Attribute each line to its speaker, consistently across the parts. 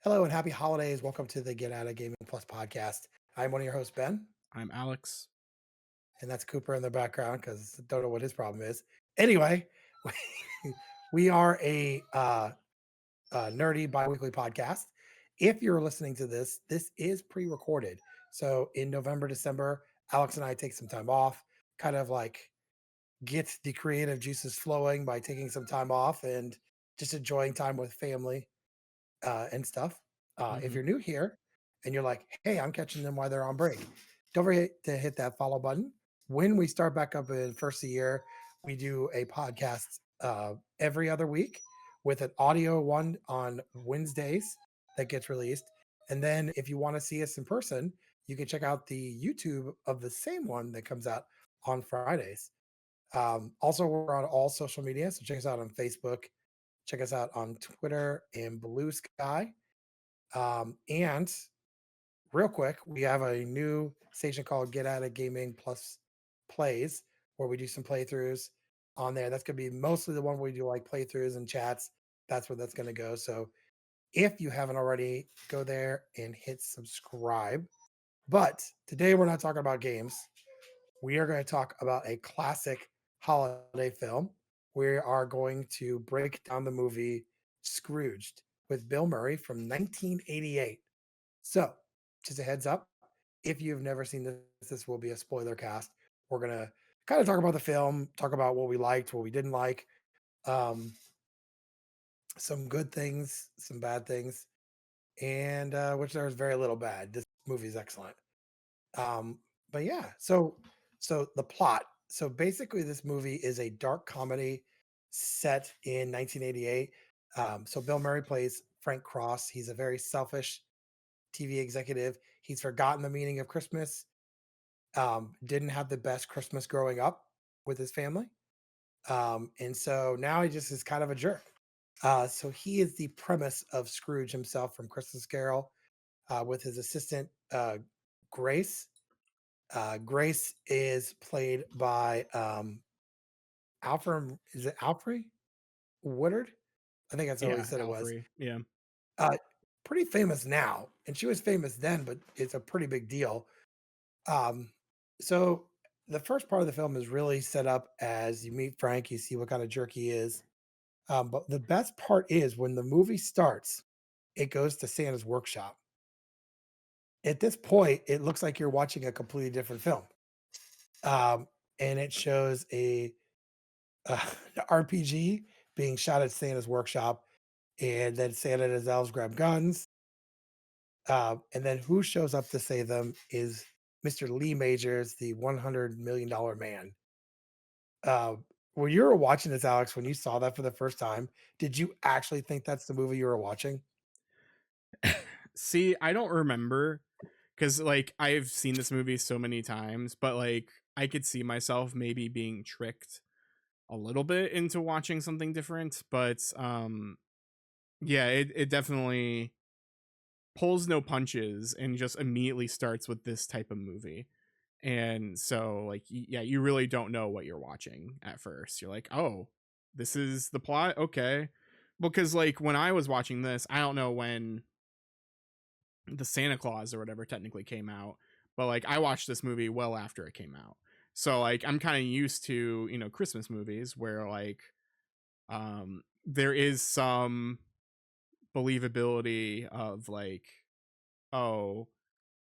Speaker 1: Hello and happy holidays. Welcome to the Get Out of Gaming Plus podcast. I'm one of your hosts, Ben,
Speaker 2: I'm Alex.
Speaker 1: and that's Cooper in the background because I don't know what his problem is. Anyway, we are a nerdy biweekly podcast. If you're listening to this, this is pre recorded. So in November, December, Alex and I take some time off, kind of like get the creative juices flowing by taking some time off and just enjoying time with family and stuff. If
Speaker 2: Mhm.
Speaker 1: you're new here and you're like, hey, I'm catching them while they're on break, don't forget to hit that follow button. When we start back up in first of the year, we do a podcast every other week with an audio one on Wednesdays that gets released. And then if you want to see us in person, you can check out the YouTube of the same one that comes out on Fridays. Also, we're on all social media. So check us out on Facebook, check us out on Twitter and Blue Sky. And real quick, we have a new station called Get Out of Gaming Plus Plays, where we do some playthroughs on there. That's going to be mostly the one where we do like playthroughs and chats. That's where that's going to go. So if you haven't already, go there and hit subscribe. But today we're not talking about games. We are going to talk about a classic holiday film. We are going to break down the movie Scrooged with Bill Murray from 1988. So, just a heads up, if you've never seen this, this will be a spoiler cast. We're going to kind of talk about the film, talk about what we liked, what we didn't like, um, some good things, some bad things, and which there's very little bad. This movie is excellent. Um, but yeah, so the plot. So basically, this movie is a dark comedy set in 1988. So Bill Murray plays Frank Cross. He's a very selfish TV executive. He's forgotten the meaning of Christmas. Didn't have the best Christmas growing up with his family, and so now he just is kind of a jerk. So he is the premise of Scrooge himself from Christmas Carol, with his assistant Grace. Grace is played by Alfred. Is it Alfred Woodard? I think that's how he
Speaker 2: Yeah,
Speaker 1: said it was.
Speaker 2: Alfre. Yeah.
Speaker 1: Uh, Pretty famous now, and she was famous then, but it's a pretty big deal. Um, so the first part of the film is really set up as you meet Frank, you see what kind of jerk he is. But the best part is when the movie starts, it goes to Santa's workshop. At this point, it looks like you're watching a completely different film. And it shows uh, RPG being shot at Santa's workshop, and then Santa and his elves grab guns. And then who shows up to save them is Mr. Lee Majors, the $100 million man. Uh, when you were watching this, Alex, when you saw that for the first time, did you actually think that's the movie you were watching?
Speaker 2: See, I don't remember because like I've seen this movie so many times, but like I could see myself maybe being tricked a little bit into watching something different. But yeah, it definitely pulls no punches and just immediately starts with this type of movie. And so like yeah, you really don't know what you're watching at first. You're like, "Oh, this is the plot? Okay." Because like when I was watching this, I don't know when the Santa Claus or whatever technically came out, but like I watched this movie well after it came out. So like I'm kind of used to, Christmas movies where like there is some believability of like, oh,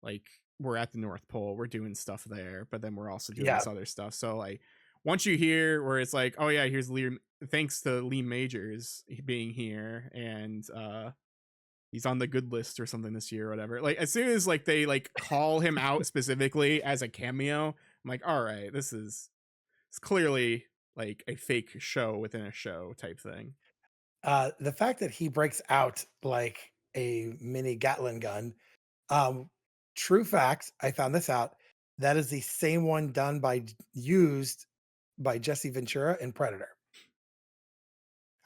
Speaker 2: like we're at the North Pole, we're doing stuff there, but then we're also doing
Speaker 1: Yeah.
Speaker 2: this other stuff. So like once you hear where it's like, oh yeah, here's Lee, thanks to Lee Majors being here, and he's on the good list or something this year or whatever. Like as soon as like they like call him out specifically as a cameo, I'm like, all right, it's clearly like a fake show within a show type thing.
Speaker 1: The fact that he breaks out like a mini Gatling gun, um, true fact, I found this out. That is the same one done by used by Jesse Ventura in Predator.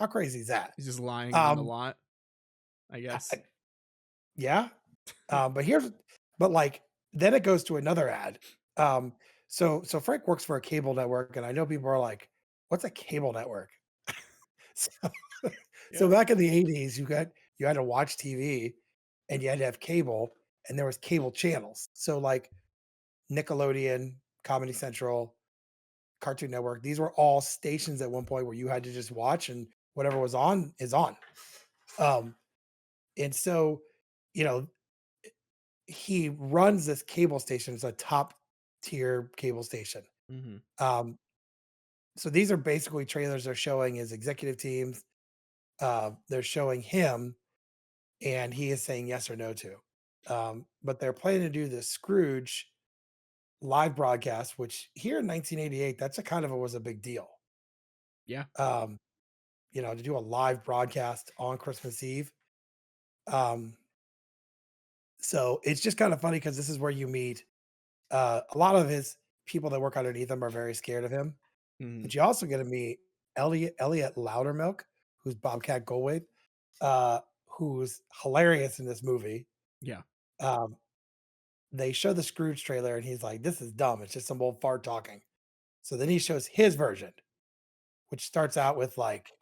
Speaker 1: How crazy is that?
Speaker 2: He's just lying on the
Speaker 1: Um,
Speaker 2: lot, I guess.
Speaker 1: I Yeah, but like, then it goes to another ad. Um, so Frank works for a cable network, and I know people are like, "What's a cable network?" So so
Speaker 2: Yeah.
Speaker 1: back in the '80s, you had to watch TV, and you had to have cable, and there was cable channels. So, like, Nickelodeon, Comedy Central, Cartoon Network, these were all stations at one point where you had to just watch, and whatever was on is on. Um, and so, you know, he runs this cable station. It's a top tier cable station.
Speaker 2: Mhm.
Speaker 1: Um, so these are basically trailers they're showing his executive teams. They're showing him, and he is saying yes or no to. But they're planning to do this Scrooge live broadcast, which here in 1988, that's a kind of a, was a big deal.
Speaker 2: Yeah.
Speaker 1: Um, to do a live broadcast on Christmas Eve. Um, so it's just kind of funny because this is where you meet a lot of his people that work underneath him are very scared of him.
Speaker 2: Mhm.
Speaker 1: But you also get to meet Elliot Loudermilk, who's Bobcat Goldthwait, uh, who's hilarious in this movie.
Speaker 2: Yeah.
Speaker 1: Um, they show the Scrooge trailer, and he's like, "This is dumb. It's just some old fart talking." So then he shows his version, which starts out with like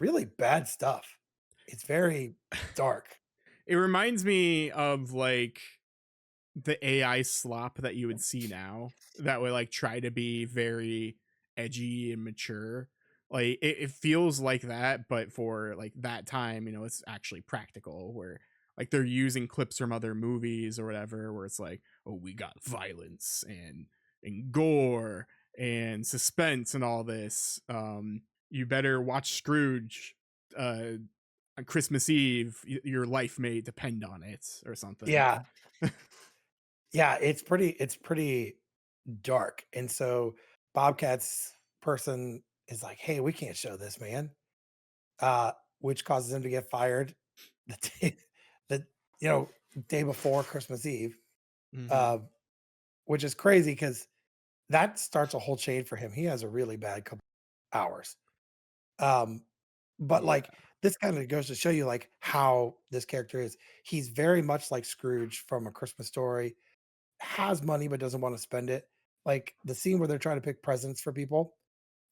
Speaker 1: really bad stuff. It's very dark.
Speaker 2: It reminds me of, like, the AI slop that you would see now that would, like, try to be very edgy and mature. Like, it feels like that, but for, like, that time, it's actually practical where, like, they're using clips from other movies or whatever where it's like, "Oh, we got violence and gore and suspense and all this. You better watch Scrooge, uh, on Christmas Eve. Your life may depend on it," or something.
Speaker 1: Yeah, yeah, it's pretty dark. And so Bobcat's person is like, "Hey, we can't show this, man." Uh, which causes him to get fired the day, the you know day before Christmas Eve.
Speaker 2: Mhm.
Speaker 1: Uh, which is crazy because that starts a whole chain for him. He has a really bad couple hours. Um, but
Speaker 2: Yeah.
Speaker 1: like this kind of goes to show you like how this character is. He's very much like Scrooge from A Christmas Story, has money but doesn't want to spend it. Like the scene where they're trying to pick presents for people.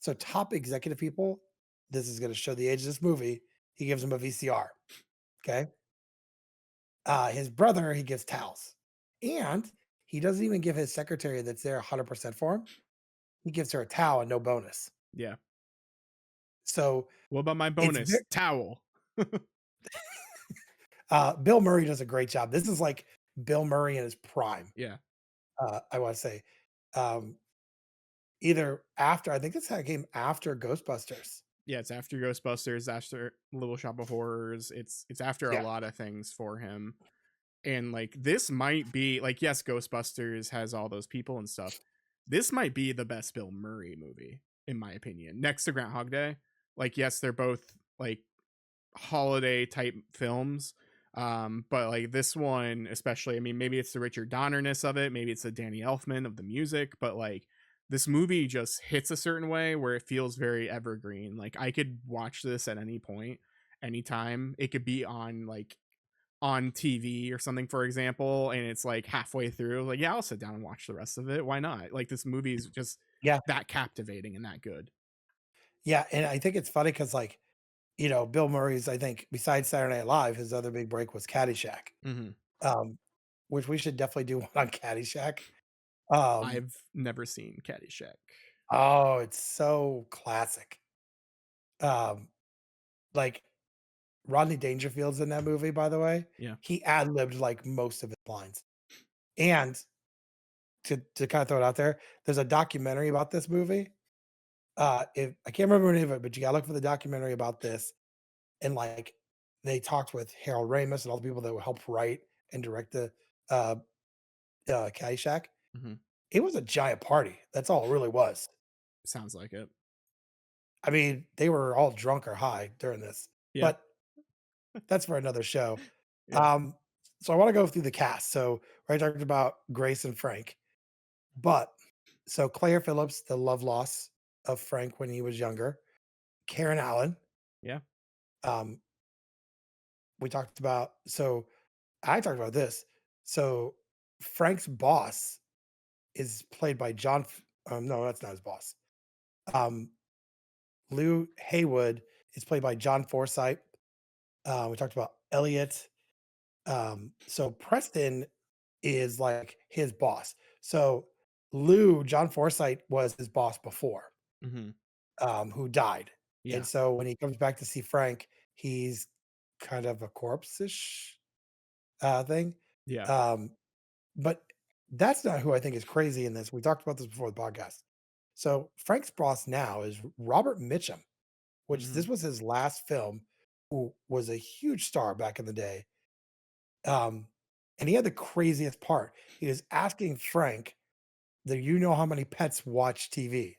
Speaker 1: So top executive people, this is going to show the age of this movie. He gives them a VCR. Okay. His brother, he gives towels. And he doesn't even give his secretary that's there 100% for him. He gives her a towel and no bonus.
Speaker 2: Yeah.
Speaker 1: So
Speaker 2: What about my
Speaker 1: it's
Speaker 2: bonus? Towel.
Speaker 1: Bill Murray does a great job. This is like Bill Murray in his prime.
Speaker 2: Yeah.
Speaker 1: I want to say, um, either after I think this had came after Ghostbusters.
Speaker 2: Yeah, it's after Ghostbusters, after Little Shop of Horrors. It's after a
Speaker 1: Yeah,
Speaker 2: lot of things for him. And like this might be like yes, Ghostbusters has all those people and stuff. This might be the best Bill Murray movie in my opinion. Next to Groundhog Day. Like yes, they're both like holiday type films. But like this one, especially, I mean, maybe it's the Richard Donnerness of it, maybe it's the Danny Elfman of the music, but like this movie just hits a certain way where it feels very evergreen. Like I could watch this at any point, anytime. It could be on like on TV or something, for example, and it's like halfway through, like, yeah, I'll sit down and watch the rest of it. Why not? Like this movie is just
Speaker 1: yeah,
Speaker 2: that captivating and that good.
Speaker 1: yeah. And I think it's funny because like Bill Murray's. I think besides Saturday Night Live, his other big break was Caddyshack,
Speaker 2: Hmm.
Speaker 1: um, which we should definitely do one on Caddyshack. Um,
Speaker 2: I've never seen Caddyshack.
Speaker 1: oh, it's so classic. Um, like Rodney Dangerfield's in that movie, by the way.
Speaker 2: Yeah.
Speaker 1: He ad libbed like most of his lines. And to kind of throw it out there, there's a documentary about this movie. If I can't remember the name of it, but you gotta look for the documentary about this. And like they talked with Harold Ramis and all the people that would help write and direct the uh Caddyshack.
Speaker 2: Hmm.
Speaker 1: It was a giant party. That's all it really was.
Speaker 2: Sounds like it.
Speaker 1: I mean, they were all drunk or high during this,
Speaker 2: Yeah.
Speaker 1: but that's for another show.
Speaker 2: Yeah.
Speaker 1: Um, so I want to go through the cast. So I talked about Grace and Frank, but so Claire Phillips, the love loss of Frank when he was younger, Karen Allen.
Speaker 2: Yeah.
Speaker 1: Um, we talked about so I talked about this. So Frank's boss is played by no, that's not his boss. Um, Lou Haywood is played by John Forsythe. We talked about Elliot. So Preston is like his boss. So Lou, John Forsythe was his boss before,
Speaker 2: Mhm.
Speaker 1: who died. And
Speaker 2: Yeah.
Speaker 1: so when he comes back to see Frank, he's kind of a corpse-ish thing.
Speaker 2: Yeah.
Speaker 1: Um, but that's not who I think is crazy in this. We talked about this before the podcast. So Frank's boss now is Robert Mitchum, which
Speaker 2: Mhm.
Speaker 1: this was his last film, who was a huge star back in the day. Um, and he had the craziest part. He was asking Frank, "Do you know how many pets watch TV?"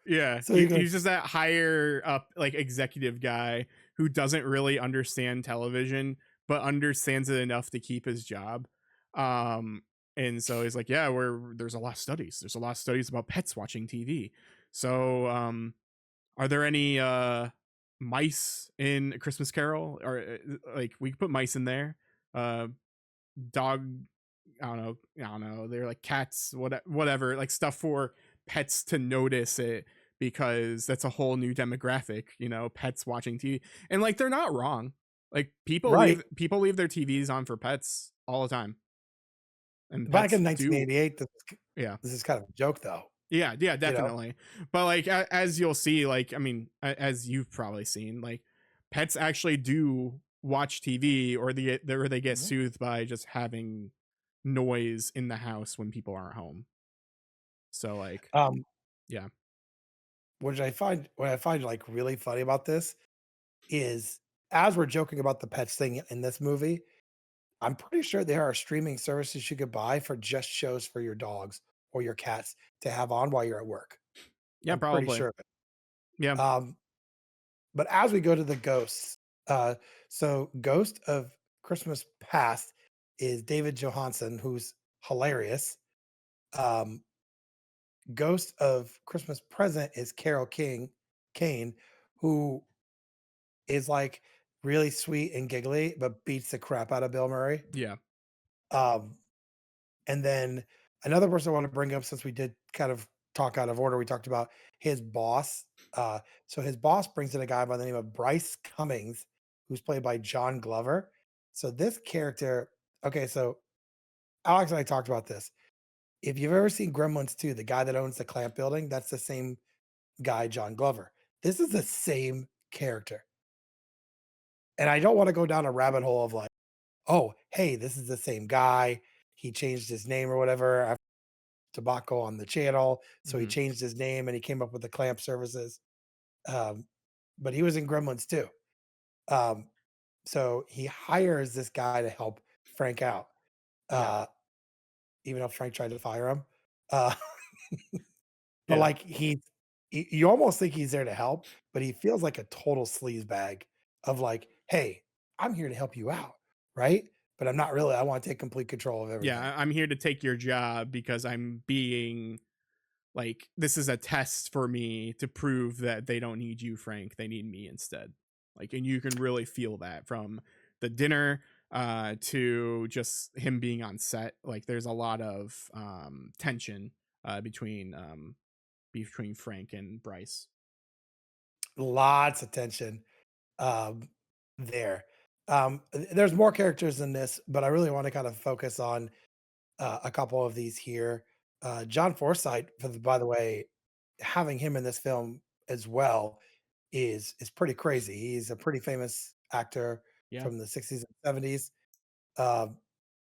Speaker 2: Yeah,
Speaker 1: So he goes,
Speaker 2: he's just that higher up, like, executive guy who doesn't really understand television, but understands it enough to keep his job. Um, and so he's like, "Yeah, there's a lot of studies. There's a lot of studies about pets watching TV. So, are there any mice in A Christmas Carol? Or like we could put mice in there. Uh, dog I don't know. They're like cats, whatever, like stuff for pets to notice it because that's a whole new demographic, pets watching TV. And like they're not wrong. Like
Speaker 1: right.
Speaker 2: people leave their TVs on for pets all the time. And
Speaker 1: Back
Speaker 2: pets
Speaker 1: in
Speaker 2: do.
Speaker 1: 1988,
Speaker 2: Yeah.
Speaker 1: this is kind of a joke, though.
Speaker 2: Yeah, yeah,
Speaker 1: You know,
Speaker 2: definitely. But like as you'll see, like I mean, as you've probably seen, like pets actually do watch TV, or they get
Speaker 1: Mhm.
Speaker 2: soothed by just having noise in the house when people aren't home. So like,
Speaker 1: um,
Speaker 2: yeah,
Speaker 1: what I find like really funny about this is as we're joking about the pets thing in this movie, I'm pretty sure there are streaming services you could buy for just shows for your dogs or your cats to have on while you're at work.
Speaker 2: yeah,
Speaker 1: I'm pretty
Speaker 2: probably,
Speaker 1: sure of it.
Speaker 2: yeah,
Speaker 1: Um, but as we go to the ghosts, uh, so Ghost of Christmas Past is David Johansen, who's hilarious. Um, Ghost of Christmas Present is Carol Kane, who is like really sweet and giggly, but beats the crap out of Bill Murray.
Speaker 2: yeah,
Speaker 1: Um, And then another person I want to bring up since we did kind of talk out of order, we talked about his boss. So his boss brings in a guy by the name of Bryce Cummings, who's played by John Glover. So this character, okay, so Alex and I talked about this. If you've ever seen Gremlins 2, the guy that owns the clamp building, that's the same guy, John Glover. This is the same character. And I don't want to go down a rabbit hole of like, oh, hey, this is the same guy. He changed his name or whatever tobacco on the channel, so he
Speaker 2: hmm,
Speaker 1: changed his name and he came up with the clamp services. Um, but he was in Gremlins too. Um, so he hires this guy to help Frank out,
Speaker 2: yeah,
Speaker 1: uh, even though Frank tried to fire him. Uh, but
Speaker 2: yeah,
Speaker 1: like you almost think he's there to help, but he feels like a total sleaze bag of like, hey, I'm here to help you out, right? But I'm not really. I want to take complete control of
Speaker 2: yeah.
Speaker 1: everything.
Speaker 2: I'm here to take your job because I'm being like this is a test for me to prove that they don't need you, Frank. They need me instead. Like, and you can really feel that from the dinner to just him being on set. Like, there's a lot of tension between Frank and Bryce.
Speaker 1: Lots of tension um, there. There's more characters in this, but I really want to kind of focus on a couple of these here. John Forsythe, by the way, having him in this film as well is pretty crazy. He's a pretty famous actor
Speaker 2: Yeah.
Speaker 1: from the 60s and 70s, um,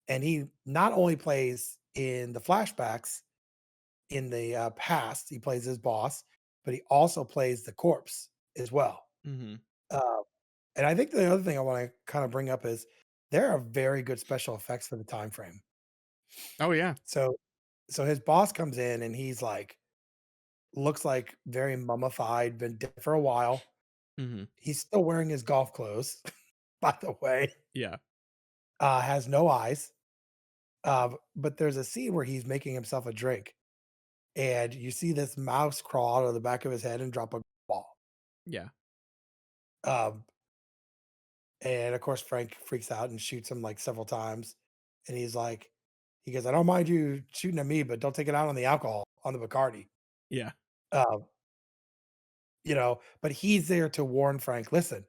Speaker 1: and he not only plays in the flashbacks in the past, he plays his boss, but he also plays the corpse as well.
Speaker 2: Hmm.
Speaker 1: Uh, And I think the other thing I wanna kinda bring up is there are very good special effects for the time frame.
Speaker 2: Oh yeah.
Speaker 1: So his boss comes in and he's like looks like very mummified, been dead for a while.
Speaker 2: Hmm.
Speaker 1: He's still wearing his golf clothes, by the way,
Speaker 2: Yeah.
Speaker 1: has no eyes. But there's a scene where he's making himself a drink, and you see this mouse crawl out of the back of his head and drop a ball.
Speaker 2: Yeah.
Speaker 1: Um, and of course, Frank freaks out and shoots him like several times. And he goes, I don't mind you shooting at me, but don't take it out on the alcohol, on the Bacardi.
Speaker 2: Yeah.
Speaker 1: Um, but he's there to warn Frank, listen,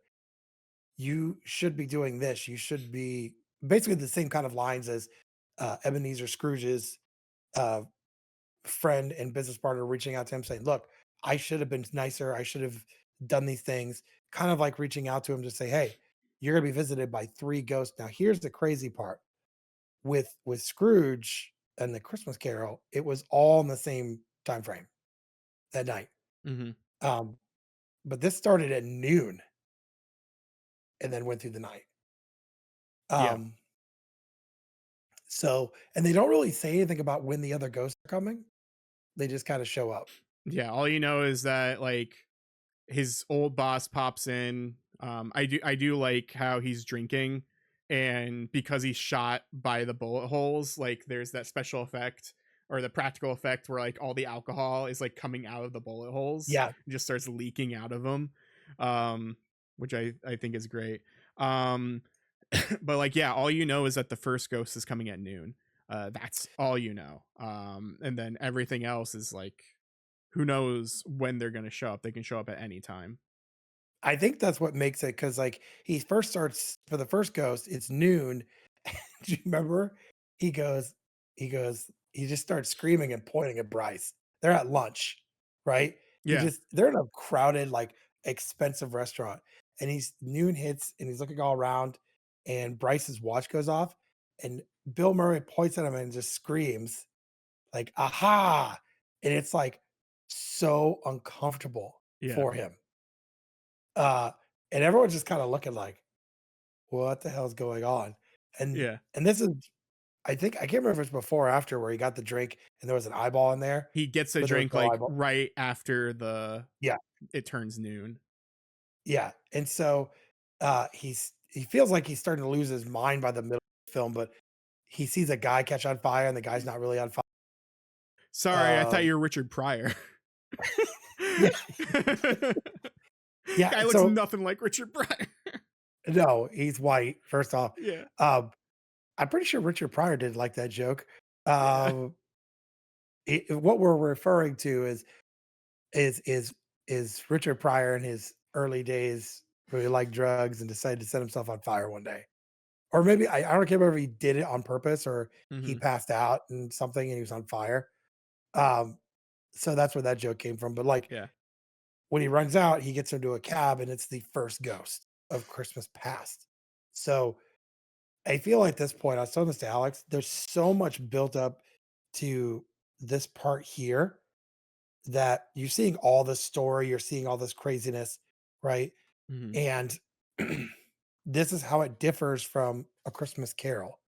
Speaker 1: you should be doing this. You should be basically the same kind of lines as Ebenezer Scrooge's uh, friend and business partner reaching out to him saying, "Look, I should have been nicer. I should have done these things." Kind of like reaching out to him to say, "Hey, you're going to be visited by three ghosts." Now, here's the crazy part with Scrooge and the Christmas Carol. It was all in the same time frame that night.
Speaker 2: Hmm.
Speaker 1: Um, but this started at noon and then went through the night.
Speaker 2: Yeah.
Speaker 1: Um, so, and they don't really say anything about when the other ghosts are coming. They just kind of show up.
Speaker 2: Yeah. All you know is that like his old boss pops in. I do like how he's drinking, and because he's shot by the bullet holes, like there's that special effect or the practical effect where like all the alcohol is like coming out of the bullet holes
Speaker 1: Yeah,
Speaker 2: and just starts leaking out of them, um, which I think is great. Um, but like yeah, all you know is that the first ghost is coming at noon. That's all you know. And then everything else is like who knows when they're going to show up. They can show up at any time.
Speaker 1: I think that's what makes it because like he first starts for the first ghost, it's noon. Do you remember? He goes, he just starts screaming and pointing at Bryce. They're at lunch, right?
Speaker 2: Yeah.
Speaker 1: They're in a crowded, like expensive restaurant. And he's noon hits and he's looking all around, and Bryce's watch goes off, and Bill Murray points at him and just screams, like, aha. And it's like so uncomfortable
Speaker 2: Yeah.
Speaker 1: for him. Uh, and everyone's just kind of looking like, what the hell's going on? And
Speaker 2: Yeah.
Speaker 1: and this is I think I can't remember if it's before or after where he got the drink and there was an eyeball in there,
Speaker 2: He gets a
Speaker 1: but there was
Speaker 2: drink
Speaker 1: no
Speaker 2: like
Speaker 1: eyeball.
Speaker 2: right after the
Speaker 1: Yeah,
Speaker 2: it turns noon.
Speaker 1: yeah. And so he feels like he's starting to lose his mind by the middle of the film, but he sees a guy catch on fire and the guy's not really on fire.
Speaker 2: Sorry, I thought
Speaker 1: Um,
Speaker 2: you were Richard Pryor.
Speaker 1: yeah, yeah.
Speaker 2: Guy looks
Speaker 1: So
Speaker 2: nothing like Richard Pryor.
Speaker 1: no, he's white, first off.
Speaker 2: Yeah.
Speaker 1: Um, I'm pretty sure Richard Pryor did like that joke.
Speaker 2: Yeah.
Speaker 1: Um, what we're referring to is is is Richard Pryor in his early days really liked drugs and decided to set himself on fire one day. Or maybe I don't care if he did it on purpose or he
Speaker 2: Mhm.
Speaker 1: passed out and something and he was on fire. Um, so that's where that joke came from. But like
Speaker 2: Yeah.
Speaker 1: when he runs out, he gets into a cab and it's the first ghost of Christmas past. So I feel like at this point, I was telling this to Alex, there's so much built up to this part here that you're seeing all this story, you're seeing all this craziness, right?
Speaker 2: Mhm.
Speaker 1: And this is how it differs from A Christmas Carol.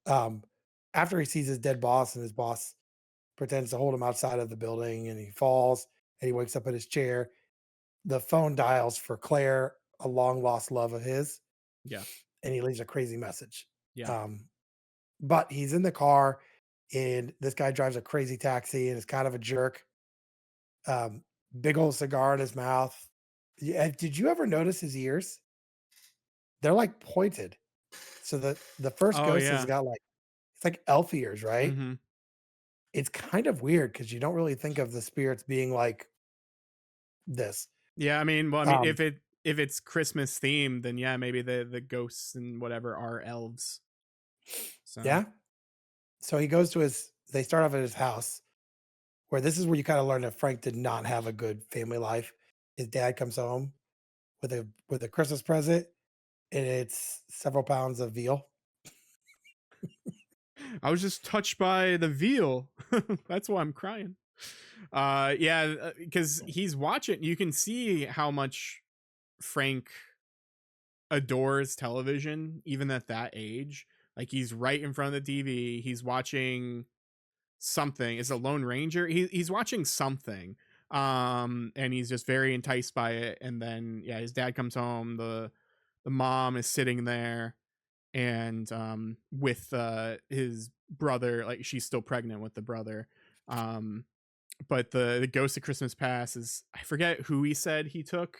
Speaker 1: Um, After he sees his dead boss and his boss pretends to hold him outside of the building and he falls and he wakes up in his chair, the phone dials for Claire, a long lost love of his,
Speaker 2: Yeah.
Speaker 1: and he leaves a crazy message.
Speaker 2: Yeah.
Speaker 1: Um, but he's in the car and this guy drives a crazy taxi and is kind of a jerk. Um, Big old cigar in his mouth. Yeah, did you ever notice his ears? They're like pointed. So the first
Speaker 2: Oh
Speaker 1: ghost has
Speaker 2: yeah.
Speaker 1: got like it's like elf ears, right?
Speaker 2: Mhm.
Speaker 1: It's kind of weird because you don't really think of the spirits being like this.
Speaker 2: Yeah, I mean
Speaker 1: Um,
Speaker 2: if it's Christmas themed, then yeah, maybe the ghosts and whatever are elves. So,
Speaker 1: yeah. So he goes to his. They start off at his house, where this is where you kind of learn that Frank did not have a good family life. His dad comes home with a Christmas present, and it's several pounds of veal.
Speaker 2: I was just touched by the veal. That's why I'm crying. Yeah, because he's watching. You can see how much Frank adores television, even at that age. Like he's right in front of the TV. He's watching something. Is a Lone Ranger? He's watching something. And he's just very enticed by it. And then yeah, his dad comes home. The mom is sitting there and with his brother, like she's still pregnant with the brother. Um but the ghost of Christmas past is, I forget who he said he took.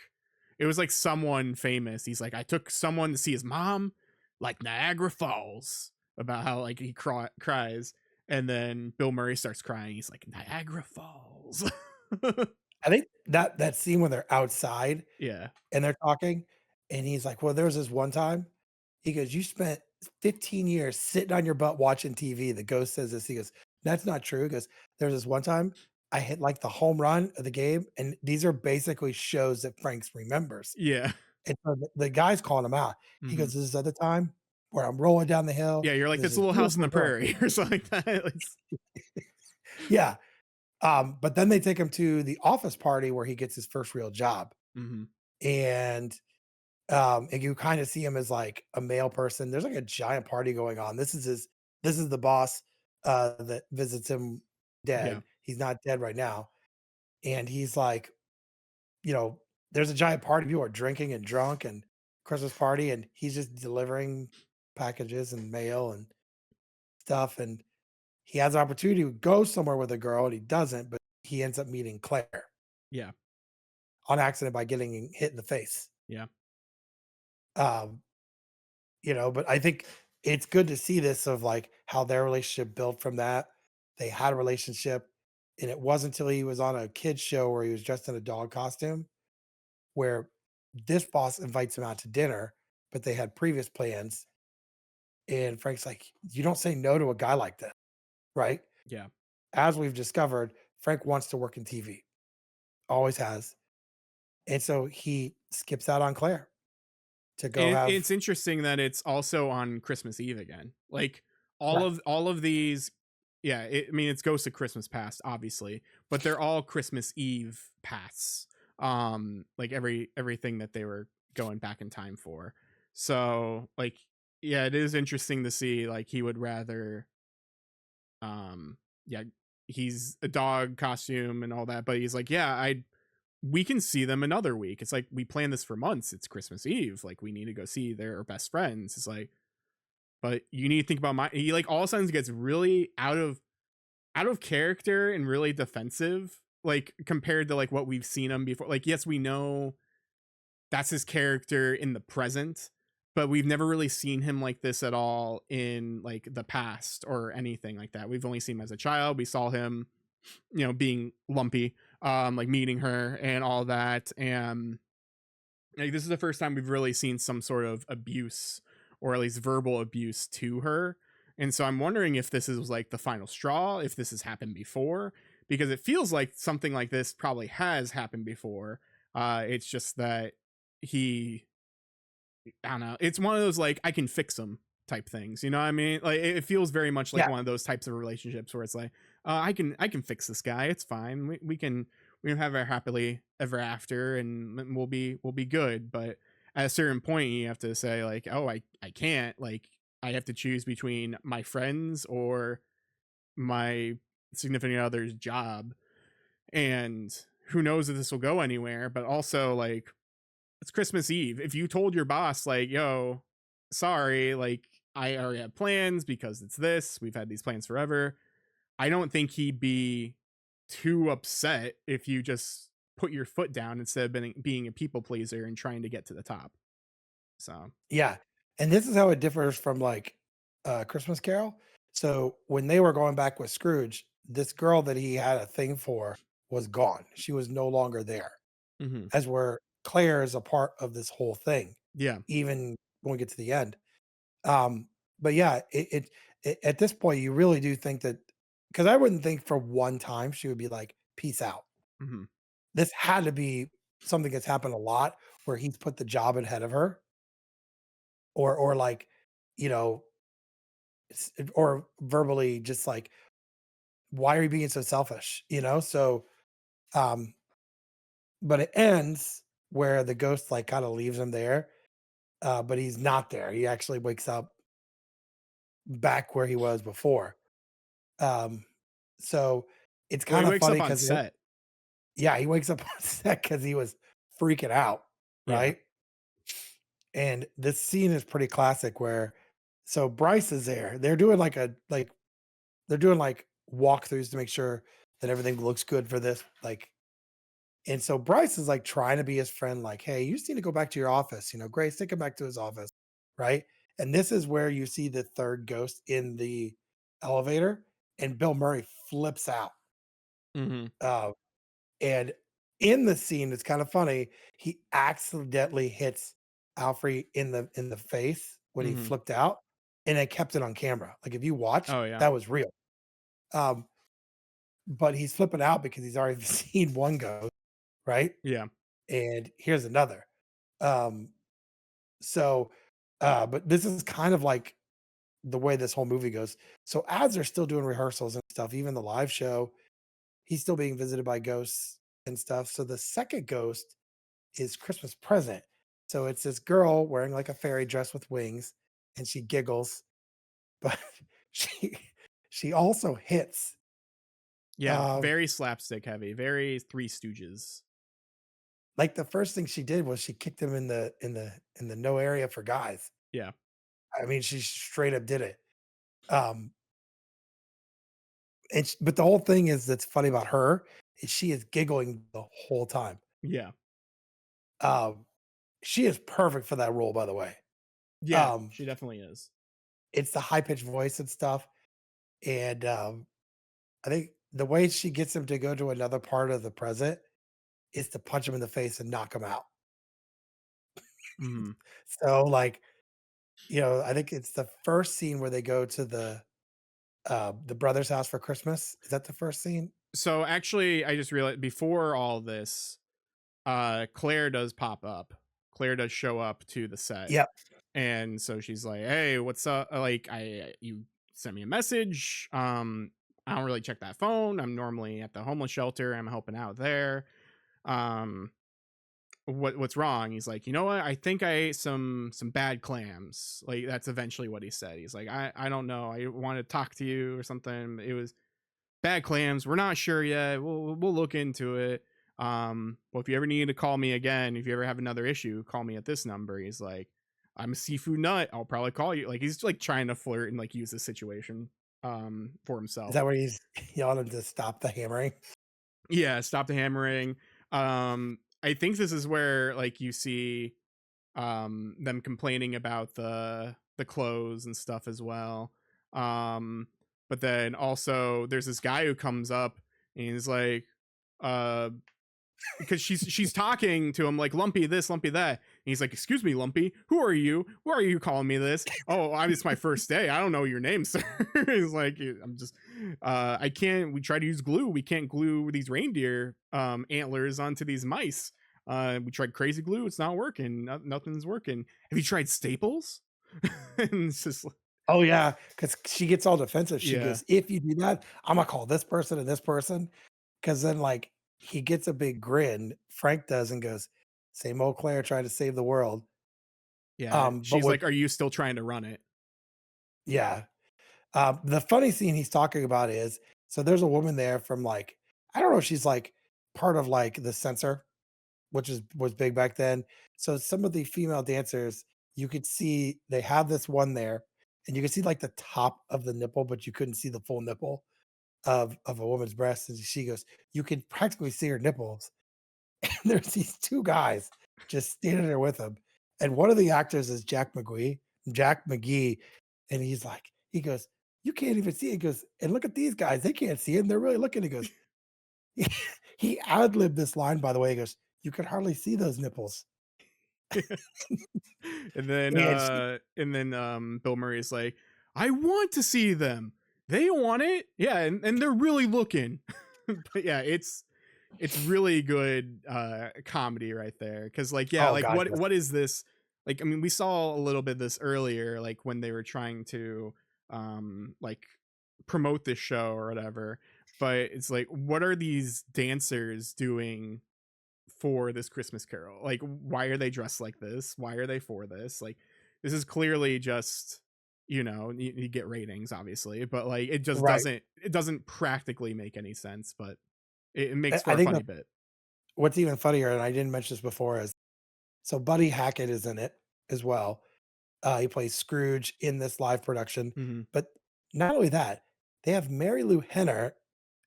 Speaker 2: It was like someone famous. He's like, I took someone to see his mom, like Niagara Falls, about how like he cries, and then Bill Murray starts crying. He's like Niagara Falls.
Speaker 1: I think that scene when they're outside
Speaker 2: Yeah.
Speaker 1: and they're talking. And he's like, "Well, there was this one time," he goes, "You spent 15 years sitting on your butt watching TV." The ghost says this. He goes, "That's not true." He goes, "There's this one time I hit like the home run of the game." And these are basically shows that Franks remembers.
Speaker 2: Yeah.
Speaker 1: And so the guy's calling him out. He
Speaker 2: Mhm.
Speaker 1: goes, "This is other time where I'm rolling down the hill.
Speaker 2: Yeah, you're like,
Speaker 1: There's
Speaker 2: "This
Speaker 1: this
Speaker 2: little house on
Speaker 1: beautiful
Speaker 2: the
Speaker 1: girl."
Speaker 2: prairie," or something like that. It's
Speaker 1: Yeah. But then they take him to the office party where he gets his first real job.
Speaker 2: Mhm.
Speaker 1: And and you kind of see him as like a male person. There's like a giant party going on. This is the boss that visits him
Speaker 2: Yeah.
Speaker 1: dead. He's not dead right now. And he's like, you know, there's a giant party. People are drinking and drunk and Christmas party, and he's just delivering packages and mail and stuff. And he has an opportunity to go somewhere with a girl, and he doesn't, but he ends up meeting Claire
Speaker 2: Yeah.
Speaker 1: on accident by getting hit in the face.
Speaker 2: Yeah.
Speaker 1: Um, but I think it's good to see this of like how their relationship built from that. They had a relationship, and it wasn't until he was on a kids show where he was dressed in a dog costume where this boss invites him out to dinner, but they had previous plans. And Frank's like, "You don't say no to a guy like that, right?"
Speaker 2: Yeah.
Speaker 1: As we've discovered, Frank wants to work in TV, always has. And so he skips out on Claire to go
Speaker 2: And
Speaker 1: have
Speaker 2: it's interesting that it's also on Christmas Eve again. Like
Speaker 1: right.
Speaker 2: all of these, yeah, I mean it's Ghost of Christmas Past, obviously, but they're all Christmas Eve pasts. Like everything that they were going back in time for. So like yeah, it is interesting to see like he would rather yeah, he's a dog costume and all that, but he's like, yeah, I we can see them another week. It's like we planned this for months. It's Christmas Eve. Like we need to go see their best friends. It's like, but you need to think about my he like all of a sudden gets really out of character and really defensive, like compared to like what we've seen him before. Like, yes, we know that's his character in the present, but we've never really seen him like this at all in like the past or anything like that. We've only seen him as a child. We saw him, being lumpy, like meeting her and all that. And like this is the first time we've really seen some sort of abuse or at least verbal abuse to her. And so I'm wondering if this is like the final straw, if this has happened before, because it feels like something like this probably has happened before. It's just that he I don't know. It's one of those like I can fix them type things. You know what I mean? Like it feels very much like
Speaker 1: Yeah.
Speaker 2: one of those types of relationships where it's like, I can fix this guy. It's fine. We can have our happily ever after, and we'll be good. But at a certain point, you have to say like, oh, I can't. Like I have to choose between my friends or my significant other's job, and who knows if this will go anywhere. But also like it's Christmas Eve. If you told your boss, like, yo, sorry, like, I already have plans because it's this, we've had these plans forever, I don't think he'd be too upset if you just put your foot down instead of being a people pleaser and trying to get to the top. So,
Speaker 1: Yeah. And this is how it differs from like Christmas Carol. So when they were going back with Scrooge, this girl that he had a thing for was gone. She was no longer there.
Speaker 2: mhm,
Speaker 1: As where Claire is a part of this whole thing,
Speaker 2: yeah,
Speaker 1: even when we get to the end. Um, but yeah, at this point, you really do think that because I wouldn't think for one time she would be like, "Peace out."
Speaker 2: mhm,
Speaker 1: This had to be something that's happened a lot where he's put the job ahead of her, or like, you know, or verbally just like, "Why are you being so selfish?" So, um, but it ends where the ghost like kind of leaves him there, but he's not there. He actually wakes up back where he was before. Um, so it's
Speaker 2: well, he
Speaker 1: kind of
Speaker 2: wakes
Speaker 1: funny
Speaker 2: up on
Speaker 1: because
Speaker 2: set.
Speaker 1: yeah, he wakes up on set because he was freaking out,
Speaker 2: Yeah,
Speaker 1: right? And this scene is pretty classic where so Bryce is there. They're doing like walkthroughs to make sure that everything looks good for this. Like, and so Bryce is like trying to be his friend, like, hey, you just need to go back to your office. Grace, take him back to his office, right? And this is where you see the third ghost in the elevator, and Bill Murray flips out.
Speaker 2: mhm,
Speaker 1: Uh, and in the scene, it's kind of funny. He accidentally hits Alfre in the face when he
Speaker 2: Mhm.
Speaker 1: flipped out, and they kept it on camera. Like, if you watch,
Speaker 2: Oh, yeah.
Speaker 1: that was real. Um, but he's flipping out because he's already seen one ghost, right?
Speaker 2: Yeah.
Speaker 1: And here's another. Um, so, but this is kind of like the way this whole movie goes. So as they're still doing rehearsals and stuff, even the live show, he's still being visited by ghosts and stuff. So the second ghost is Christmas Present. So it's this girl wearing like a fairy dress with wings, and she giggles, but she she also hits.
Speaker 2: Yeah,
Speaker 1: Um,
Speaker 2: very slapstick heavy, very Three Stooges.
Speaker 1: like the first thing she did was she kicked him in the no area for guys.
Speaker 2: Yeah.
Speaker 1: I mean, she straight up did it. Um, but the whole thing is that's funny about her is she is giggling the whole time.
Speaker 2: Yeah.
Speaker 1: Um, she is perfect for that role, by the way.
Speaker 2: Yeah,
Speaker 1: Um,
Speaker 2: she definitely is.
Speaker 1: it's the high pitched voice and stuff, and I think the way she gets him to go to another part of the present is to punch him in the face and knock him out.
Speaker 2: Mhm.
Speaker 1: So, like, I think it's the first scene where they go to the brother's house for Christmas. Is that the first scene?
Speaker 2: So, actually, I just realized before all this, Claire does pop up. Claire does show up to the set,
Speaker 1: Yep.
Speaker 2: and so she's like, "Hey, what's up? Like, you sent me a message. I don't really check that phone. I'm normally at the homeless shelter. I'm helping out there. Um, what's wrong?" He's like, "You know what? I think I ate some bad clams." Like, that's eventually what he said. He's like, I don't know. I want to talk to you or something. It was bad clams. We're not sure yet. We'll look into it. Well, if you ever need to call me again, if you ever have another issue, call me at this number." He's like, "I'm a seafood nut. I'll probably call you." Like, he's like trying to flirt and like use the situation for
Speaker 1: Is
Speaker 2: himself.
Speaker 1: that where he's yelling him to stop the hammering?
Speaker 2: Yeah, stop the hammering. I think this is where like you see them complaining about the clothes and stuff as well. Um but then also there's this guy who comes up and he's like, uh because she's talking to him like, Lumpy this, Lumpy that, and he's like, "Excuse me, Lumpy, who are you? Why are you calling me this? Oh, it's my first day. I don't know your name, sir." He's like, "I'm just I can't, we try to use glue, we can't glue these reindeer antlers onto these mice. We tried crazy glue, it's not working. Nothing's working. Have you tried staples?" And it's just
Speaker 1: Oh, yeah, because she gets all defensive. She
Speaker 2: yeah.
Speaker 1: goes, "If you do that, Imma call this person and this person." Because then, like, he gets a big grin, Frank does, and goes, "Same old Claire trying to save the world."
Speaker 2: Yeah,
Speaker 1: But
Speaker 2: she's
Speaker 1: what
Speaker 2: like, "Are you still trying to run it?"
Speaker 1: Yeah. The funny scene he's talking about is so there's a woman there from, like, I don't know if she's, like, part of, like, the censor, which was big back then. So some of the female dancers, you could see they have this one there, and you could see, like, the top of the nipple, but you couldn't see the full nipple of a woman's breast, and she goes, "You can practically see her nipples." And there's these 2 guys just standing there with him, and one of the actors is Jack McGee, and he goes, "You can't even see it." He goes, "And look at these guys, they can't see it, and they're really looking." He goes he ad-libbed this line, by the way. He goes, "You could hardly see those nipples." And she
Speaker 2: And then Bill Murray's like, "I want to see them. They want it." Yeah, and they're really looking. But yeah, it's really good comedy right there, cuz like, yeah,
Speaker 1: oh
Speaker 2: like
Speaker 1: god, yes.
Speaker 2: what is this? Like, I mean, we saw a little bit of this earlier, like when they were trying to like promote this show or whatever, but it's like, what are these dancers doing for this Christmas Carol? Like, why are they dressed like this? Why are they for this? Like, this is clearly just, you get ratings, obviously, but like,
Speaker 1: Right.
Speaker 2: it doesn't practically make any sense, but it makes
Speaker 1: I
Speaker 2: for a
Speaker 1: think
Speaker 2: funny
Speaker 1: that
Speaker 2: bit.
Speaker 1: what's even funnier, and I didn't mention this before, is so Buddy Hackett is in it as well. He plays Scrooge in this live production,
Speaker 2: Hmm.
Speaker 1: but not only that, they have Mary Lou Henner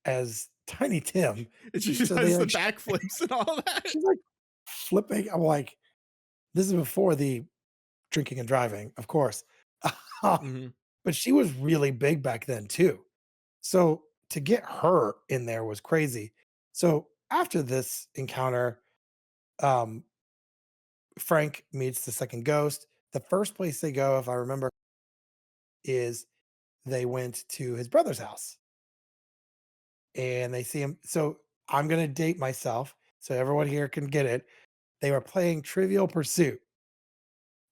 Speaker 1: as Tiny Tim.
Speaker 2: And she
Speaker 1: So they
Speaker 2: does the
Speaker 1: like
Speaker 2: backflips and all that.
Speaker 1: she's like flipping. I'm like, this is before the drinking and driving, of course.
Speaker 2: Hmm.
Speaker 1: But she was really big back then too. So to get her in there was crazy. So after this encounter, um, Frank meets the second ghost. The first place they go, if I remember, is they went to his brother's house and they see him. So I'm going to date myself so everyone here can get it. They were playing Trivial Pursuit.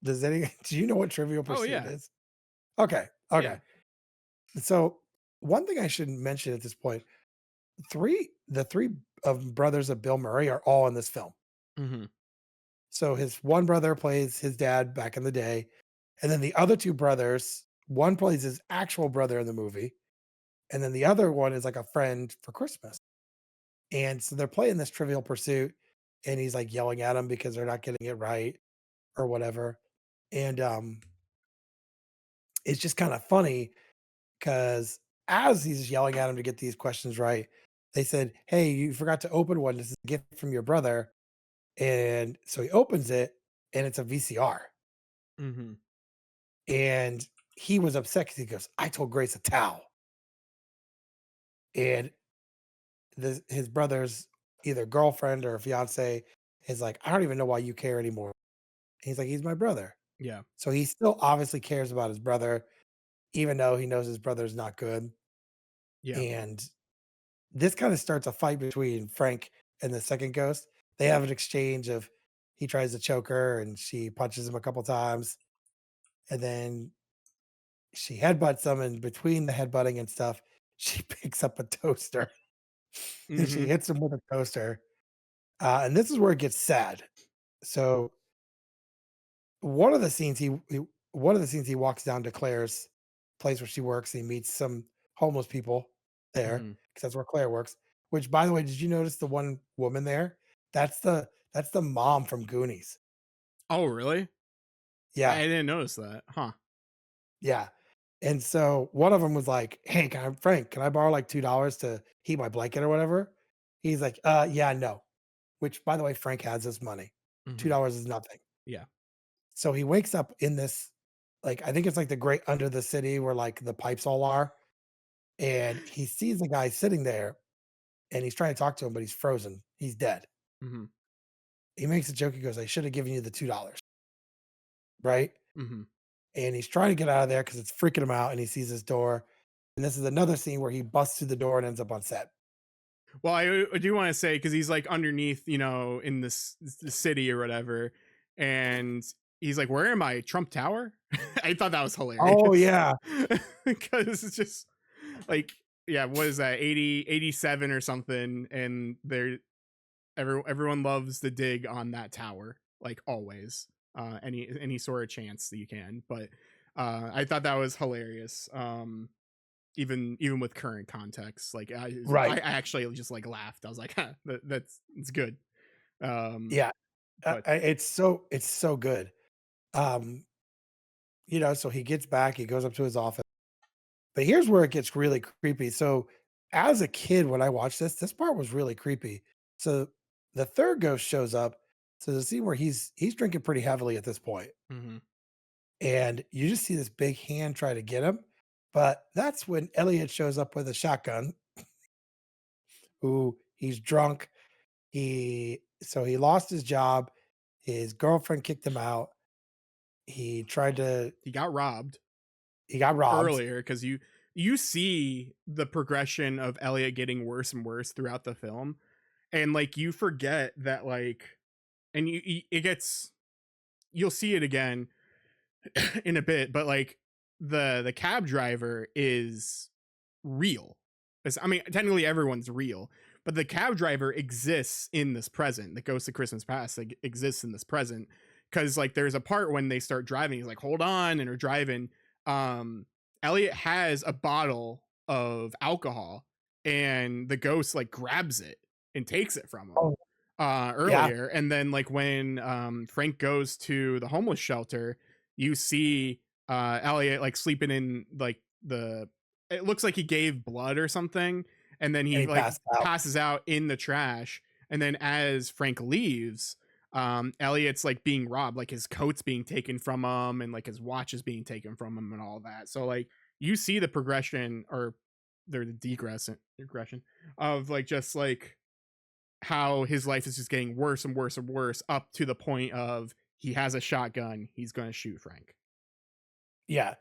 Speaker 1: Do you know what Trivial
Speaker 2: Oh
Speaker 1: Pursuit
Speaker 2: yeah.
Speaker 1: is? Okay. Okay.
Speaker 2: Yeah.
Speaker 1: So one thing I should mention at this point, the three of brothers of Bill Murray are all in this film.
Speaker 2: Mm-hmm.
Speaker 1: So his one brother plays his dad back in the day, and then the other two brothers, one plays his actual brother in the movie, and then the other one is like a friend for Christmas. And so they're playing this Trivial Pursuit, and he's like yelling at them because they're not getting it right or whatever. And it's just kind of funny because as he's yelling at him to get these questions right, they said, "Hey, you forgot to open one. This is a gift from your brother." And so he opens it, and it's a VCR.
Speaker 2: Mm-hmm.
Speaker 1: And he was upset because he goes, "I told Grace a towel." And his brother's either girlfriend or fiance is like, "I don't even know why you care anymore." And he's like, "He's my brother."
Speaker 2: Yeah.
Speaker 1: So he still obviously cares about his brother, even though he knows his brother's not good.
Speaker 2: Yeah.
Speaker 1: And this kind of starts a fight between Frank and the second ghost. They have an exchange of he tries to choke her and she punches him a couple times. And then she headbutts him. And between the headbutting and stuff, she picks up a toaster and she
Speaker 2: Mm-hmm.
Speaker 1: hits him with a toaster. And this is where it gets sad. So one of the scenes one of the scenes he walks down to Claire's place where she works. And he meets some homeless people there
Speaker 2: Mm-hmm.
Speaker 1: because that's where Claire works. Which, by the way, did you notice the one woman there? That's the mom from Goonies.
Speaker 2: Oh really? I
Speaker 1: Yeah,
Speaker 2: didn't notice that. Huh.
Speaker 1: yeah. And so one of them was like, "Hey, Frank, can I borrow like $2 to heat my blanket or whatever?" He's like, yeah, no." Which, by the way, Frank has his money.
Speaker 2: Mm-hmm.
Speaker 1: $2 is nothing.
Speaker 2: Yeah.
Speaker 1: So he wakes up in this, like, I think it's like the great under the city where like the pipes all are. And he sees the guy sitting there and he's trying to talk to him, but he's frozen. He's dead.
Speaker 2: Mm-hmm.
Speaker 1: He makes a joke. He goes, "I should have given you the $2." Right.
Speaker 2: Mm-hmm.
Speaker 1: And he's trying to get out of there because it's freaking him out. And he sees his door. And this is another scene where he busts through the door and ends up on set.
Speaker 2: Well, I do want to say because he's like underneath, in this city or whatever, and he's like, "Where am I? Trump Tower?" I thought that was
Speaker 1: Oh,
Speaker 2: hilarious
Speaker 1: yeah.
Speaker 2: because it's just like, yeah, what is that, 87 or something, and everyone loves the dig on that tower, like always, any sort of chance that you can, but I thought that was hilarious. Even with current context, like I
Speaker 1: Right.
Speaker 2: actually just like laughed. I was like, huh, that's it's good. um
Speaker 1: Yeah.
Speaker 2: but
Speaker 1: It's so good. Um, so he gets back, he goes up to his office. But here's where it gets really creepy. So, as a kid, when I watched this part was really creepy. So, the third ghost shows up to the scene where he's drinking pretty heavily at this point,
Speaker 2: mhm.
Speaker 1: and you just see this big hand try to get him. But that's when Elliot shows up with a shotgun. Who he's drunk. He lost his job. His girlfriend kicked him out. He tried to.
Speaker 2: He got robbed
Speaker 1: He got robbed.
Speaker 2: earlier because you see the progression of Elliot getting worse and worse throughout the film, and like you forget that, like, and it gets, you'll see it again in a bit, but like the cab driver is real. I mean, technically everyone's real, but the cab driver exists in this present. The Ghost of Christmas Past, like, exists in this present because like there's a part when they start driving. He's like, "Hold on," and are driving. Um, Elliot has a bottle of alcohol, and the ghost like grabs it and takes it from him
Speaker 1: Oh, yeah,
Speaker 2: earlier. And then like when Frank goes to the homeless shelter, you see Elliot like sleeping in like the, it looks like he gave blood or something, and then
Speaker 1: and
Speaker 2: he
Speaker 1: he
Speaker 2: like
Speaker 1: passed out.
Speaker 2: passes out in the trash. And then as Frank leaves, Elliot's like being robbed, like his coat's being taken from him and like his watch is being taken from him and all that. So like you see the progression, or the regression of like just like how his life is just getting worse and worse and worse up to the point of he has a shotgun, he's gonna shoot Frank.
Speaker 1: Yeah.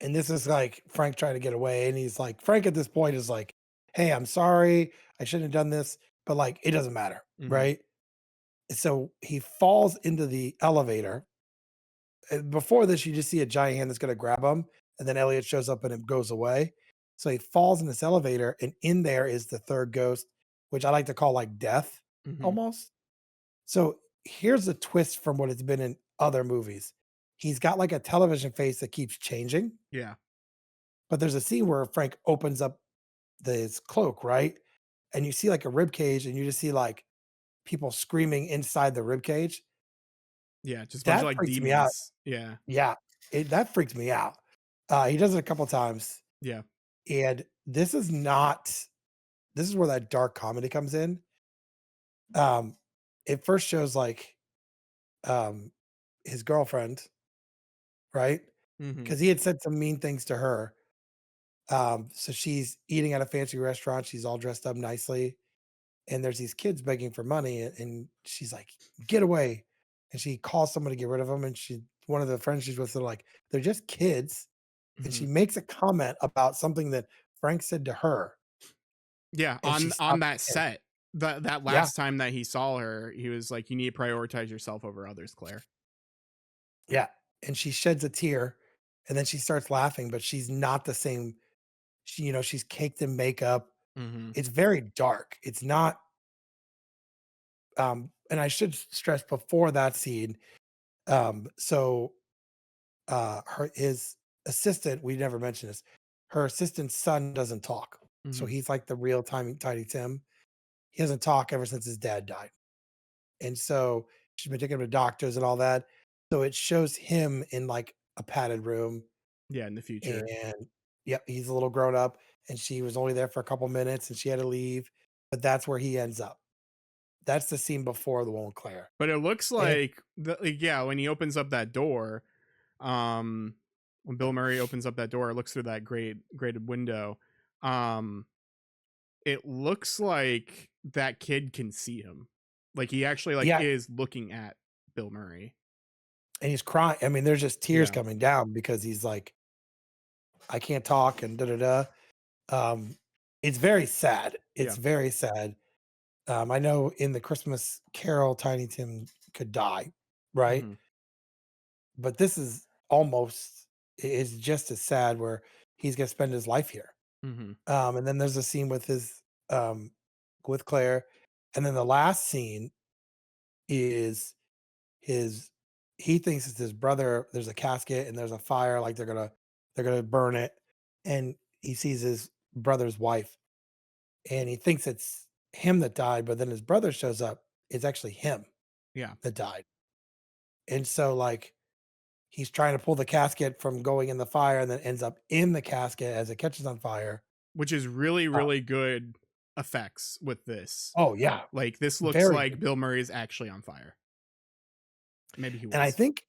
Speaker 1: And this is like Frank trying to get away, and he's like, Frank at this point is like, "Hey, I'm sorry. I shouldn't have done this," but like it doesn't matter,
Speaker 2: Mhm,
Speaker 1: right? So he falls into the elevator. Before this, you just see a giant hand that's gonna grab him, and then Elliot shows up and it goes away. So he falls in this elevator, and in there is the third ghost, which I like to call like death
Speaker 2: mhm,
Speaker 1: almost. So here's a twist from what it's been in other movies. He's got like a television face that keeps changing,
Speaker 2: yeah,
Speaker 1: but there's a scene where Frank opens up his cloak, right? And you see like a rib cage, and you just see like people screaming inside the rib cage.
Speaker 2: yeah, just a bunch of,
Speaker 1: That
Speaker 2: like,
Speaker 1: freaks me out.
Speaker 2: demons. Yeah,
Speaker 1: Yeah, that freaks me out. He does it a couple times,
Speaker 2: yeah,
Speaker 1: and this is where that dark comedy comes in. Um, it first shows like um his girlfriend, right?
Speaker 2: mhm,
Speaker 1: Because he had said some mean things to her. So she's eating at a fancy restaurant. She's all dressed up nicely, and there's these kids begging for money, and she's like, "Get away!" And she calls someone to get rid of them. And one of the friends she's with, are like, "They're just kids." And
Speaker 2: mhm.
Speaker 1: she makes a comment about something that Frank said to her,
Speaker 2: Yeah,
Speaker 1: and she
Speaker 2: on
Speaker 1: stops
Speaker 2: that
Speaker 1: the kid.
Speaker 2: set, that
Speaker 1: Yeah,
Speaker 2: last time that he saw her, he was like, "You need to prioritize yourself over others, Claire."
Speaker 1: yeah. And she sheds a tear, and then she starts laughing, but she's not the same. She's caked in makeup.
Speaker 2: Mhm,
Speaker 1: It's very dark. It's not. And I should stress before that scene. So her his assistant, we never mentioned this. Her assistant's son doesn't talk, so
Speaker 2: mhm.
Speaker 1: he's like the real Tiny Tim. He doesn't talk ever since his dad died, and so she's been taking him to doctors and all that. So it shows him in like a padded room,
Speaker 2: Yeah, in the future.
Speaker 1: and yep, he's a little grown up, and she was only there for a couple minutes, and she had to leave. But that's where he ends up. That's the scene before the one with Claire,
Speaker 2: But it looks
Speaker 1: and it
Speaker 2: like, yeah, when he opens up that door, um, when Bill Murray opens up that door, looks through that grated window, um, it looks like that kid can see him. Like, he actually, like,
Speaker 1: yeah,
Speaker 2: is looking at Bill Murray.
Speaker 1: and he's crying. I mean, there's just tears
Speaker 2: Yeah,
Speaker 1: coming down because he's like, I can't talk and da da da. It's very sad. It's
Speaker 2: yeah,
Speaker 1: very sad. I know in the Christmas Carol, Tiny Tim could die, right?
Speaker 2: mhm,
Speaker 1: But this is almost is just as sad where he's gonna spend his life here.
Speaker 2: mhm,
Speaker 1: And then there's a scene with his with Claire, and then the last scene is his he thinks it's his brother. There's a casket and there's a fire, like they're gonna burn it, and he sees his brother's wife, and he thinks it's him that died, but then his brother shows up. It's actually him
Speaker 2: yeah.
Speaker 1: that died. And so like he's trying to pull the casket from going in the fire and then ends up in the casket as it catches on fire.
Speaker 2: Which is really,
Speaker 1: Uh,
Speaker 2: really good effects with this.
Speaker 1: oh yeah,
Speaker 2: Like, this looks
Speaker 1: very
Speaker 2: like
Speaker 1: good.
Speaker 2: Bill Murray is actually on fire. Maybe he
Speaker 1: And I
Speaker 2: was.
Speaker 1: think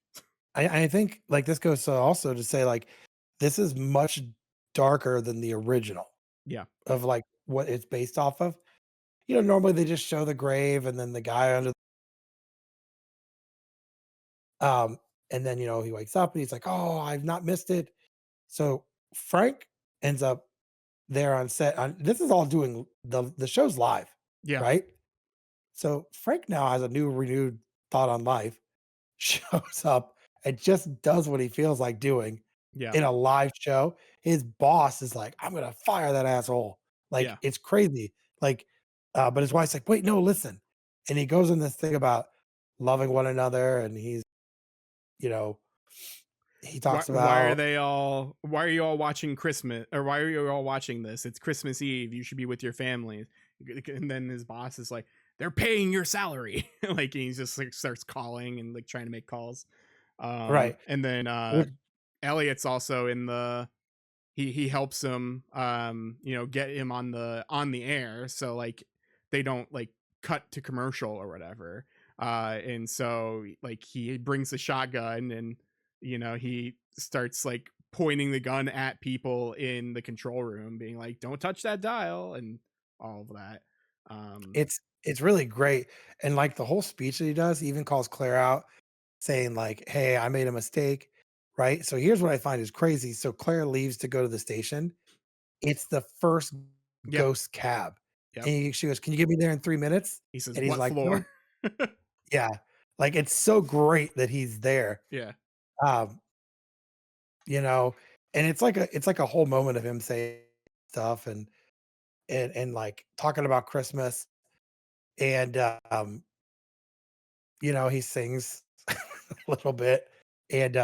Speaker 1: I think like this goes to also to say like this is much darker than the original
Speaker 2: Yeah,
Speaker 1: of like what it's based off of. Normally they just show the grave and then the guy under um and then he wakes up and he's like, "Oh, I've not missed it." So Frank ends up there on set. This is all doing the show's live,
Speaker 2: yeah,
Speaker 1: right? So Frank now has a new renewed thought on life, shows up and just does what he feels like doing
Speaker 2: yeah,
Speaker 1: in a live show. His boss is like, "I'm gonna fire that asshole." Like
Speaker 2: yeah.
Speaker 1: it's crazy. Like, but his wife's like, "Wait, no, listen." And he goes in this thing about loving one another, and you know, he talks about
Speaker 2: Why are you all watching Christmas, or why are you all watching this? It's Christmas Eve. You should be with your family. And then his boss is like, they're paying your salary. Like, he just like starts calling and like trying to make calls.
Speaker 1: right.
Speaker 2: And then
Speaker 1: Which
Speaker 2: Elliot's also in the he helps him get him on the air, so like they don't like cut to commercial or whatever. And so like he brings the shotgun, and he starts like pointing the gun at people in the control room, being like, don't touch that dial, and all of that. um
Speaker 1: it's really great, and like the whole speech that he does, he even calls Claire out. saying like, "Hey, I made a mistake." Right? So here's what I find is crazy. So Claire leaves to go to the station. It's the first
Speaker 2: Yep.
Speaker 1: ghost cab.
Speaker 2: Yep.
Speaker 1: And she goes, "Can you get me there in 3 minutes?"
Speaker 2: He says,
Speaker 1: And he's
Speaker 2: "What
Speaker 1: like, "No."
Speaker 2: floor?"
Speaker 1: Yeah. Like, it's so great that he's there.
Speaker 2: Yeah.
Speaker 1: Um, you know, and it's like a whole moment of him saying stuff and like talking about Christmas and he sings a little bit and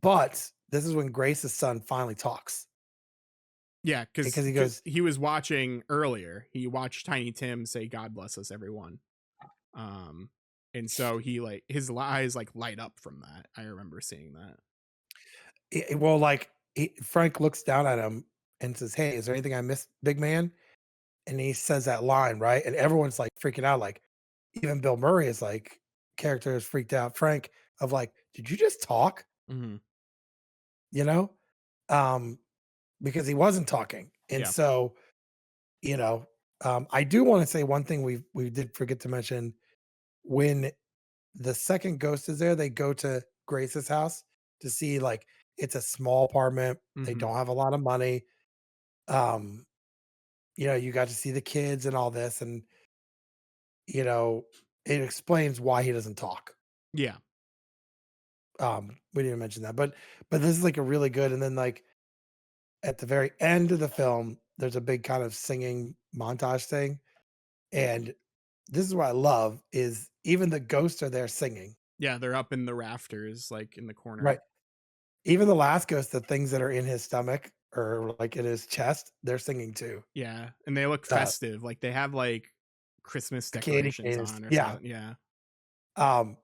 Speaker 1: but this is when Grace's son finally talks
Speaker 2: Yeah,
Speaker 1: because he
Speaker 2: because
Speaker 1: goes,
Speaker 2: he was watching earlier. He watched Tiny Tim say, "God bless us, everyone." Um, and so he like his eyes like light up from that. I remember seeing that.
Speaker 1: well, like Frank looks down at him and says, "Hey, is there anything I missed, big man?" And he says that line, right? And everyone's like freaking out. Like even Bill Murray is like character is freaked out. Frank of like, did you just talk?
Speaker 2: Hmm.
Speaker 1: You know? Um, because he wasn't talking. And
Speaker 2: Yeah.
Speaker 1: so, you know, I do want to say one thing we did forget to mention when the second ghost is there, they go to Grace's house to see like it's a small apartment. They
Speaker 2: Hmm.
Speaker 1: don't have a lot of money. Um, you got to see the kids and all this, and you know, it explains why he doesn't talk.
Speaker 2: Yeah.
Speaker 1: We didn't mention that, but this is like a really good, and then like at the very end of the film, there's a big kind of singing montage thing, and this is what I love is even the ghosts are there singing.
Speaker 2: Yeah. They're up in the rafters, like in the
Speaker 1: Right.
Speaker 2: corner.
Speaker 1: Even the last ghost, the things that are in his stomach or like in his chest, they're singing too.
Speaker 2: Yeah, and they look
Speaker 1: Uh,
Speaker 2: festive. Like they have like Christmas
Speaker 1: Candy
Speaker 2: decorations
Speaker 1: canes.
Speaker 2: on or
Speaker 1: Yeah.
Speaker 2: something. Yeah.
Speaker 1: Um,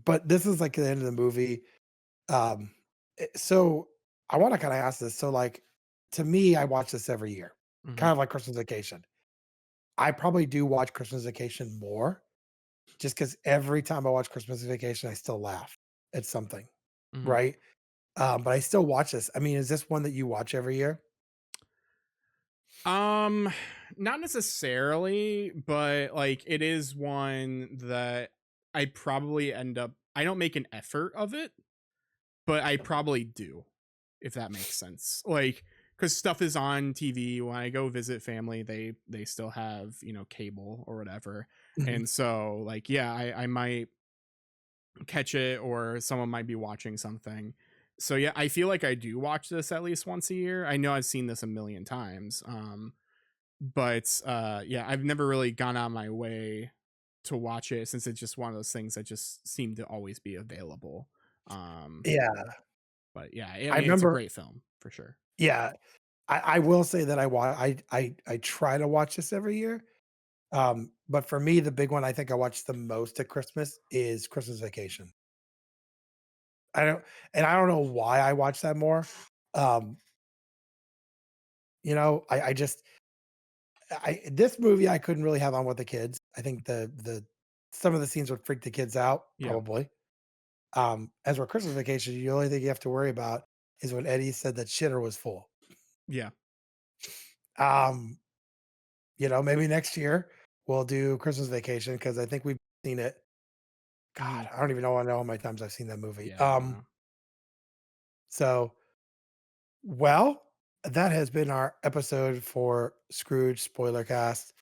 Speaker 1: but this is like the end of the movie. So I want to kind of ask this. So like to me, I watch this every year,
Speaker 2: Hmm.
Speaker 1: kind of like Christmas Vacation. I probably do watch Christmas Vacation more just because every time I watch Christmas Vacation, I still laugh at something,
Speaker 2: Hmm.
Speaker 1: right? But I still watch this. I mean, is this one that you watch every year?
Speaker 2: Um, not necessarily, but like it is one that I probably end up. I don't make an effort of it, but I probably do, if that makes sense. Like, because stuff is on TV when I go visit family, they still have cable or whatever,
Speaker 1: Mhm.
Speaker 2: and so like yeah, I might catch it or someone might be watching something. So yeah, I feel like I do watch this at least once a year. I know I've seen this a million times. But yeah, I've never really gone on my way to watch it since it's just one of those things that just seem to always be available. Um,
Speaker 1: Yeah,
Speaker 2: but yeah, I
Speaker 1: I
Speaker 2: mean it's a
Speaker 1: remember.
Speaker 2: great film for sure.
Speaker 1: Yeah, I will say that I try to watch this every year. But for me, the big one I think I watch the most at Christmas is Christmas Vacation. I don't I don't know why I watch that more. Um, I just I this movie I couldn't really have on with the kids. I think the some of the scenes would freak the kids out,
Speaker 2: Yeah,
Speaker 1: probably. As for Christmas Vacation, the only thing you have to worry about is when Eddie said that shitter was full.
Speaker 2: yeah.
Speaker 1: Um, maybe next year we'll do Christmas Vacation because I think we've seen it.
Speaker 2: Mhm.
Speaker 1: God, I don't even know how many times I've seen that movie.
Speaker 2: Yeah, I don't know.
Speaker 1: So well, that has been our episode for Scrooge Spoiler Cast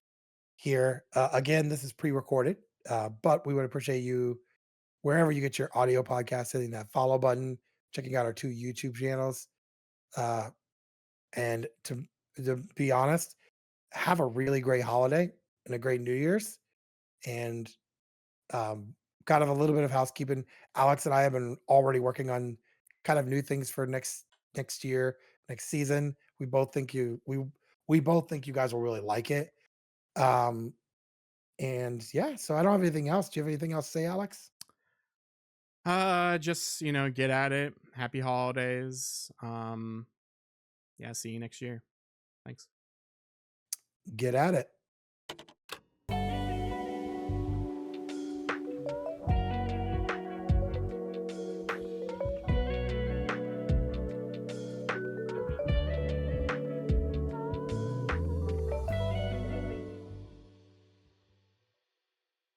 Speaker 1: here. Again, this is pre-recorded, but we would appreciate you wherever you get your audio podcast, hitting that follow button, checking out our 2 YouTube channels. Uh, and to be honest, have a really great holiday and a great New Year's. And um, kind of a little bit of housekeeping. Alex and I have been already working on kind of new things for next year, next season. We both think you guys will really like it. Um, and yeah, so I don't have anything else. Do you have anything else to say, Alex?
Speaker 2: Just get at it. Happy holidays. Yeah, see you next year. Thanks.
Speaker 1: Get at it.